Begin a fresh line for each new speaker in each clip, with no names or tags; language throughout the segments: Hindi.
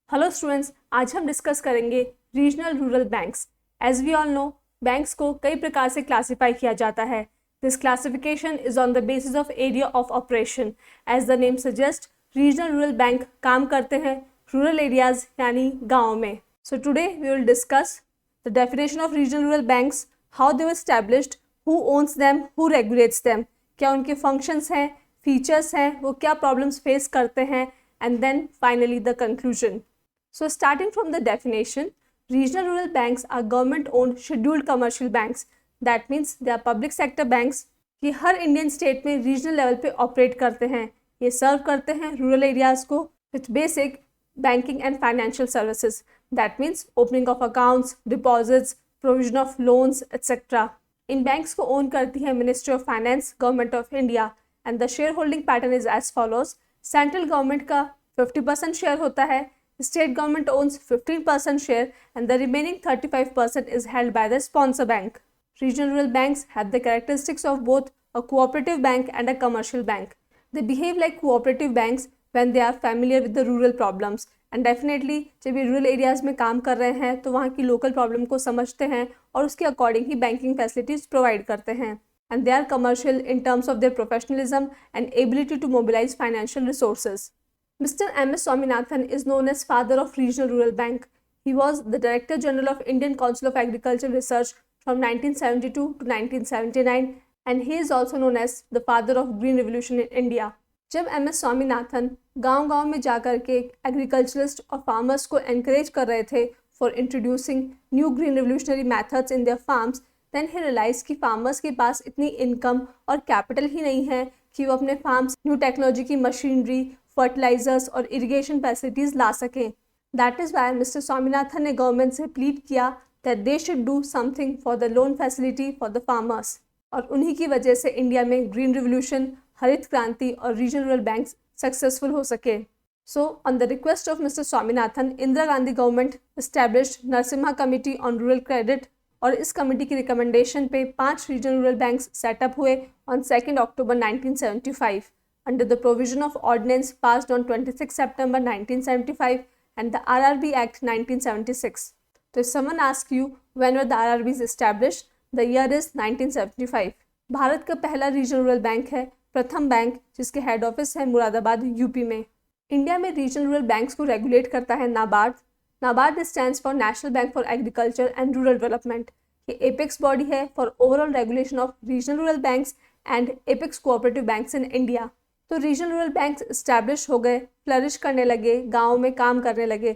हेलो स्टूडेंट्स, आज हम डिस्कस करेंगे regional rural banks. As we all know, banks को कई प्रकार से क्लासिफाई किया जाता है। This classification is on the basis of area of operation. As the name suggest, regional rural bank काम करते हैं रूरल एरियाज यानी गाँव में। So today we will discuss the definition of regional rural banks, how they were established, who owns them, who regulates them, क्या उनके फंक्शंस हैं, फीचर्स हैं, वो क्या प्रॉब्लम्स फेस करते हैं, and then finally the conclusion. So starting from the definition, regional rural banks are government owned scheduled commercial banks. That means they are public sector banks कि हर इंडियन स्टेट में रीजनल लेवल पे ऑपरेट करते हैं। ये सर्व करते हैं रूरल एरियाज को with basic banking and financial services. That means opening of accounts, deposits, provision of loans etcetera. इन बैंक्स को ओन करती है ministry of finance, government of India, and the share holding pattern is as follows. Central government का 50% शेयर होता है, state government owns 15% share, and the remaining 35% is held by the sponsor bank. Regional rural banks have the characteristics of both a cooperative bank and a commercial bank. They behave like cooperative banks when they are familiar with the rural problems. And definitely जब ये रूरल एरियाज में काम कर रहे हैं तो वहाँ की लोकल प्रॉब्लम को समझते हैं और उसके अकॉर्डिंग ही बैंकिंग फैसिलिटीज प्रोवाइड करते हैं। And they are commercial in terms of their professionalism and ability to mobilize financial resources. Mr. M.S. Swaminathan is known as father of regional rural bank. He was the Director General of Indian Council of Agricultural Research from 1972 to 1979, and he is also known as the father of Green Revolution in India. जब एम एस स्वामीनाथन गांव-गांव में जाकर के एग्रीकल्चरिस्ट और फार्मर्स को एनकरेज कर रहे थे for introducing new green revolutionary methods in their farms, then he realise कि फार्मर्स के पास इतनी इनकम और कैपिटल ही नहीं है कि वो अपने फार्म्स न्यू टेक्नोलॉजी की मशीनरी, फर्टिलाइजर्स और इरिगेशन फैसिलिटीज ला सकें। That is Y mister Swaminathan ने गवर्नमेंट से प्लीड किया that they should do something for the loan facility for the farmers. और उन्हीं की वजह से इंडिया में ग्रीन रिवोल्यूशन, हरित क्रांति और रीजनल रूरल बैंक्स सक्सेसफुल हो सके। So on the request of mister Swaminathan, Indira Gandhi government established Narasimha committee on rural credit, और इस कमेटी की रिकमेंडेशन पे 5 रीजनल रूरल बैंक्स सेटअप हुए on 2 October 1975 under the provision of ordinance passed on 26 September 1975 and the RRB act 1976. So if someone asks you when were the RRBs established, the year is 1975. Bharat का पहला रीजनल रूरल बैंक है, प्रथम बैंक, जिसके हेड ऑफिस है मुरादाबाद, यूपी में। इंडिया में रीजनल रूरल बैंक्स को रेगुलेट करता है NABARD. NABARD stands for national bank for agriculture and rural development. ये एपेक्स बॉडी है for overall regulation of regional rural banks and apex cooperative banks in India. तो रीजनल रूरल बैंक्स स्टैब्लिश हो गए, फ्लरिश करने लगे, गाँव में काम करने लगे,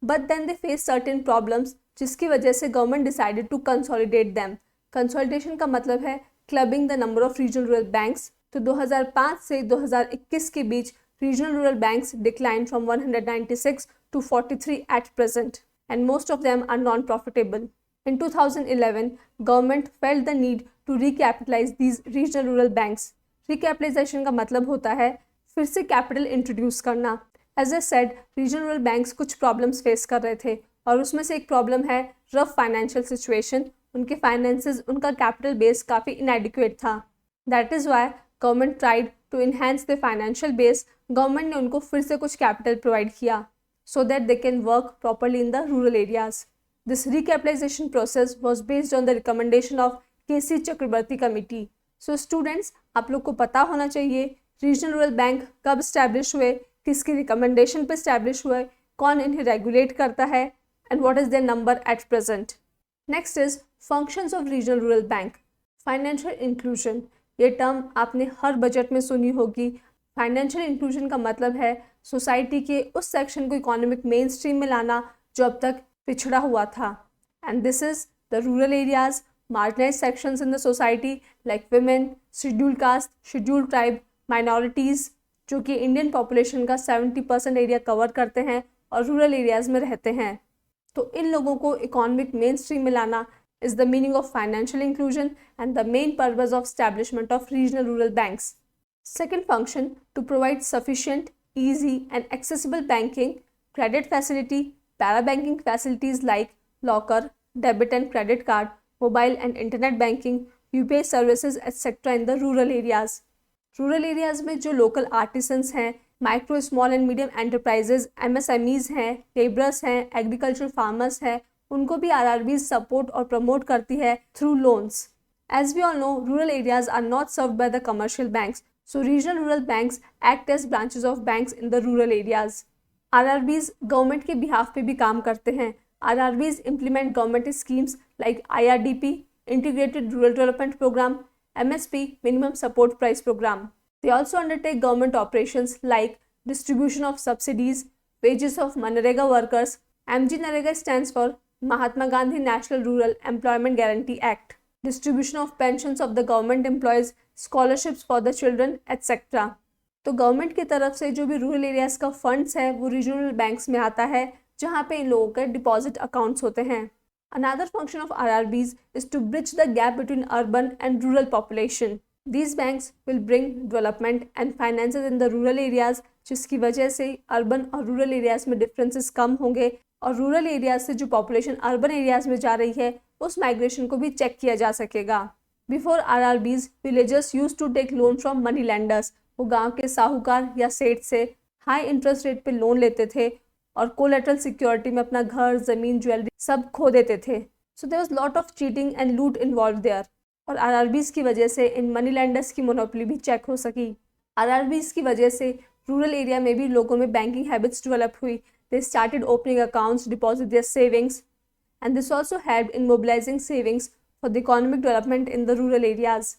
but then they face certain problems, जिसकी वजह से government decided to consolidate them. Consolidation का मतलब है clubbing the number of regional rural banks. तो 2005 से 2021 के बीच regional rural banks decline from 196 to 43 at present, and most of them are non profitable. In 2011 government felt the need to recapitalise these regional rural banks. Recapitalisation का मतलब होता है फिर से कैपिटल इंट्रोड्यूस करना। As I said, regional rural banks कुछ प्रॉब्लम्स फेस कर रहे थे, और उसमें से एक प्रॉब्लम है रफ फाइनेंशियल सिचुएशन। उनके फाइनेंसेस, उनका कैपिटल बेस काफ़ी इनएडिक्वेट था। That is why government tried to enhance the financial base. Government ने उनको फिर से कुछ कैपिटल प्रोवाइड किया so that they can work properly in the rural areas. This recapitalisation process was based on the recommendation of KC Chakravarty committee. So students, आप लोग को पता होना चाहिए रीजनल रूरल बैंक कब स्टैब्लिश हुए, किसकी रिकमेंडेशन पे स्टैब्लिश हुए, कौन इन्हें रेगुलेट करता है, and what is their number at present. Next is functions of regional rural bank. Financial inclusion, ये टर्म आपने हर बजट में सुनी होगी। फाइनेंशियल इंक्लूजन का मतलब है सोसाइटी के उस सेक्शन को इकोनॉमिक मेन स्ट्रीम में लाना जो अब तक पिछड़ा हुआ था, and this is the rural areas, marginalised sections in the society like women, scheduled caste, scheduled tribe, minorities, जो कि इंडियन पॉपुलेशन का 70% एरिया कवर करते हैं और रूरल एरियाज में रहते हैं। तो इन लोगों को इकोनॉमिक मेन स्ट्रीम में लाना is the meaning of financial inclusion and the main purpose of establishment of regional rural banks. Second function, to provide sufficient, easy and accessible banking, credit facility, para banking facilities like locker, debit and credit card, mobile and internet banking, UPI services etcetera in the rural areas. Rural areas में जो लोकल आर्टिसंस हैं, micro small and medium enterprises, MSMEs हैं, लेबरर्स हैं, एग्रीकल्चर फार्मर्स हैं, उनको भी RRBs सपोर्ट और प्रमोट करती है through loans. As we all know, rural areas are not served by the commercial banks, so regional rural banks act as branches of banks in the rural areas. RRBs government के बिहाफ पे भी काम करते हैं. RRBs implement government schemes like IRDP, Integrated Rural Development Program, MSP, Minimum Support Price Program. They also undertake government operations like distribution of subsidies, wages of Manrega workers. MGNREGA stands for Mahatma Gandhi National Rural Employment Guarantee Act. Distribution of pensions of the government employees, scholarships for the children, etc. तो गवर्नमेंट की तरफ से जो भी रूरल एरियाज़ का फंड्स है वो रीजनल बैंक्स में आता है, जहाँ पे इन लोगों के डिपॉजिट अकाउंट्स होते हैं. Another function of RRBs is to bridge the gap between urban and rural population. These banks will bring development and finances in the rural areas, जिसकी वजह से अर्बन और रूरल एरियाज़ में डिफरेंसेस कम होंगे और रूरल एरियाज से जो पॉपुलेशन अर्बन एरियाज में जा रही है उस माइग्रेशन को भी चेक किया जा सकेगा. Before RRBs, villagers use to take loan from money lenders. वो गांव के साहूकार या सेठ से हाई इंटरेस्ट रेट पे लोन लेते थे और कोलेटरल सिक्योरिटी में अपना घर, ज़मीन, ज्वेलरी सब खो देते थे. So there was lot of cheating and loot involve there. और RRBs की वजह से इन मनी लैंडर्स की मोनोपोली भी चेक हो सकी. RRBs की वजह से रूरल एरिया में भी लोगों में बैंकिंग हैबिट्स डेवलप हुई. They started opening accounts, deposit their savings, and this also helped in mobilizing savings for the economic development in the rural areas.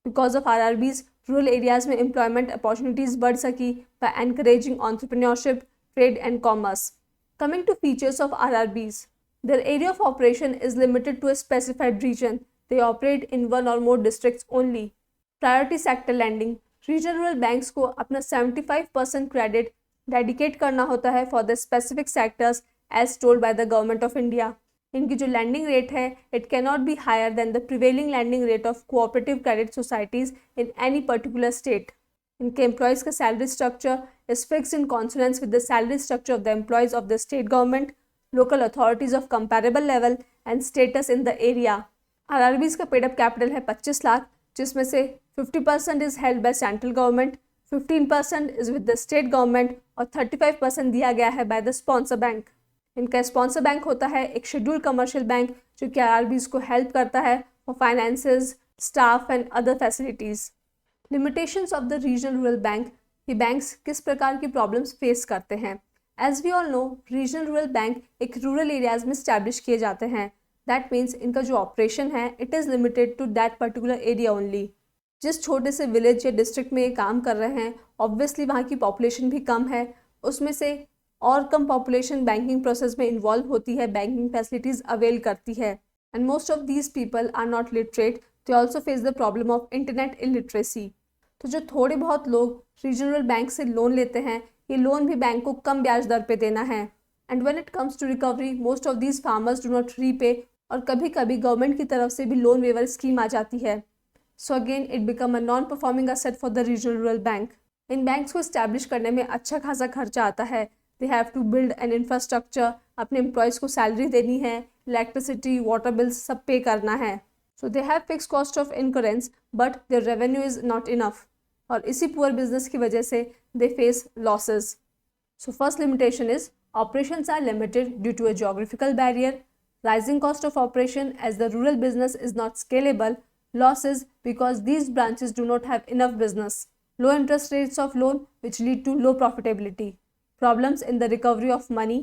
Because of RRBs, rural areas में employment opportunities बढ़ सकी by encouraging entrepreneurship, trade and commerce. Coming to features of RRBs, their area of operation is limited to a specified region. They operate in one or more districts only. Priority sector lending. Regional rural banks को अपना 75% credit डेडिकेट करना होता है for the specific sectors as told by the government of India. इनकी जो लैंडिंग रेट है it can not be higher than the prevailing lending rate of cooperative credit societies in any particular state. इनके एम्प्लॉयज़ का salary structure is fixed in consonance with the salary structure of the employees of the state government, local authorities of comparable level and status in the area. RRBs का पेड अप कैपिटल है 25 लाख, जिसमें से 50% is held by central government, 15% is with the state government और 35% दिया गया है बाय द स्पॉन्सर बैंक. इनका स्पॉन्सर बैंक होता है एक शेड्यूल कमर्शियल बैंक जो कि RRBs को हेल्प करता है for finances, staff and other facilities. Limitations of the regional rural bank. ये बैंक्स किस प्रकार की प्रॉब्लम्स फेस करते हैं. As we all know, regional rural bank एक रूरल एरियाज में स्टैब्लिश किए जाते हैं. दैट मीन्स इनका जो ऑपरेशन है it is limited to that particular area only. जिस छोटे से विलेज या डिस्ट्रिक्ट में ये काम कर रहे हैं ऑब्वियसली वहाँ की पॉपुलेशन भी कम है, उसमें से और कम पॉपुलेशन बैंकिंग प्रोसेस में इन्वॉल्व होती है, बैंकिंग फैसिलिटीज़ अवेल करती है. And most of these people are not literate. They also face the problem of internet illiteracy. तो जो थोड़े बहुत लोग रीजनल बैंक से लोन लेते हैं, ये लोन भी बैंक को कम ब्याज दर पे देना है. And when it comes to recovery, most of these farmers do not repay और कभी कभी गवर्नमेंट की तरफ से भी लोन वेवर स्कीम आ जाती है. So again it become a non performing asset for the regional rural bank. इन बैंक्स को इस्टेब्लिश करने में अच्छा खासा खर्चा आता है. They have to build an infrastructure, अपने एम्प्लॉयज़ को सैलरी देनी है, इलेक्ट्रिसिटी, वाटर बिल्स सब पे करना है. So they have fix cost of incurrence but their revenue is not enough. और इसी पुअर बिजनेस की वजह से they face losses. So first limitation is operations are limited due to a geographical barrier, rising cost of operation as the rural business is not scalable, losses because these branches do not have enough business, low interest rates of loan which lead to low profitability, problems in the recovery of money,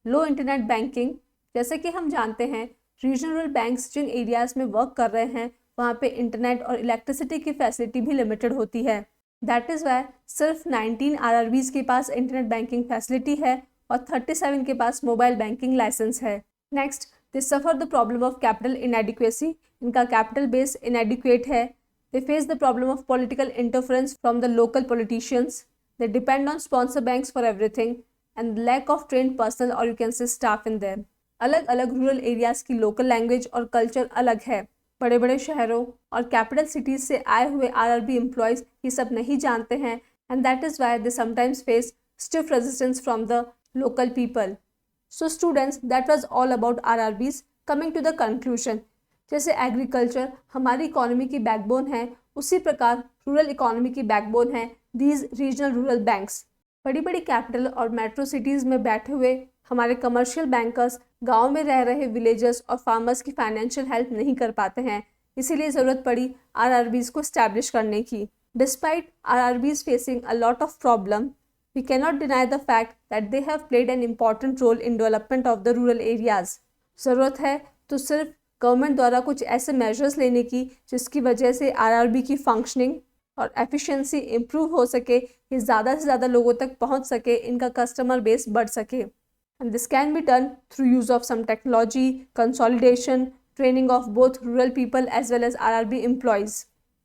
low internet banking. जैसे कि हम जानते हैं रीजनल बैंक्स जिन एरियाज में वर्क कर रहे हैं वहाँ पे इंटरनेट और इलेक्ट्रिसिटी की फैसिलिटी भी लिमिटेड होती है. दैट इज़ वाई सिर्फ 19 RRBs के पास इंटरनेट बैंकिंग फैसिलिटी है और 37 के पास मोबाइल बैंकिंग लाइसेंस है. Next, they suffer the problem of capital inadequacy. इनका कैपिटल बेस इनएडिक्वेट है. They face the problem of political interference from the local politicians. They depend on sponsor banks for everything and lack of trained personnel और you can say staff in them. अलग अलग रूरल एरियाज़ की लोकल लैंग्वेज और कल्चर अलग है. बड़े बड़े शहरों और कैपिटल सिटीज़ से आए हुए RRB एम्प्लॉयज़ ये सब नहीं जानते हैं and that is why they sometimes face stiff resistance from the local people. So students, that was all about RRBs. Coming to the conclusion, जैसे एग्रीकल्चर हमारी इकोनॉमी की बैकबोन है, उसी प्रकार रूरल इकोनॉमी की बैकबोन है these regional rural banks. बड़ी बड़ी कैपिटल और मेट्रो सिटीज़ में बैठे हुए हमारे कमर्शियल बैंकर्स गांव में रह रहे विलेजर्स और फार्मर्स की फाइनेंशियल हेल्प नहीं कर पाते हैं, इसीलिए ज़रूरत पड़ी RRBs को स्टैब्लिश करने की। Despite RRBs facing a lot of problem, we cannot deny the fact that they have played an important role in development of the rural areas. ज़रूरत है तो सिर्फ गवर्नमेंट द्वारा कुछ ऐसे मेजर्स लेने की जिसकी वजह से RRB की फंक्शनिंग और एफिशिएंसी इम्प्रूव हो सके, ये ज़्यादा से ज़्यादा लोगों तक पहुंच सके, इनका कस्टमर बेस बढ़ सके। And this can be done through use of some technology, consolidation, training of both rural people as well as RRB employees.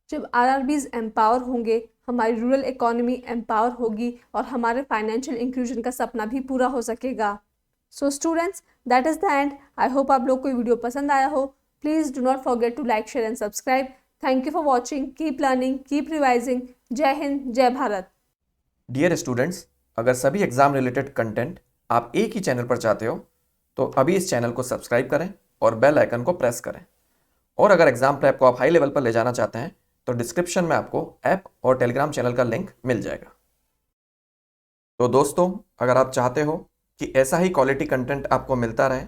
जब RRBs एम्पावर होंगे, हमारी रूरल इकोनॉमी एम्पावर होगी और हमारे फाइनेंशियल इंक्लूजन का सपना भी पूरा हो सकेगा। So students, that is the end. I hope आप लोग को वीडियो पसंद आया हो। Please do not forget to like, share and subscribe. Thank you for watching. Keep learning, keep revising. जय हिंद, जय भारत।
डियर स्टूडेंट्स, अगर सभी एग्ज़ाम रिलेटेड कंटेंट आप एक ही चैनल पर चाहते हो तो अभी इस चैनल को सब्सक्राइब करें और बेल आइकन को प्रेस करें। और अगर एग्ज़ाम प्रेप को आप हाई लेवल पर ले जाना चाहते हैं तो डिस्क्रिप्शन में आपको ऐप और टेलीग्राम चैनल का लिंक मिल जाएगा। तो दोस्तों, अगर आप चाहते हो कि ऐसा ही क्वालिटी कंटेंट आपको मिलता रहे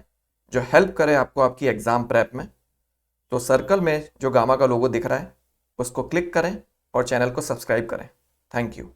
जो हेल्प करे आपको आपकी एग्ज़ाम प्रेप में, तो सर्कल में जो गामा का लोगो दिख रहा है उसको क्लिक करें और चैनल को सब्सक्राइब करें। Thank you.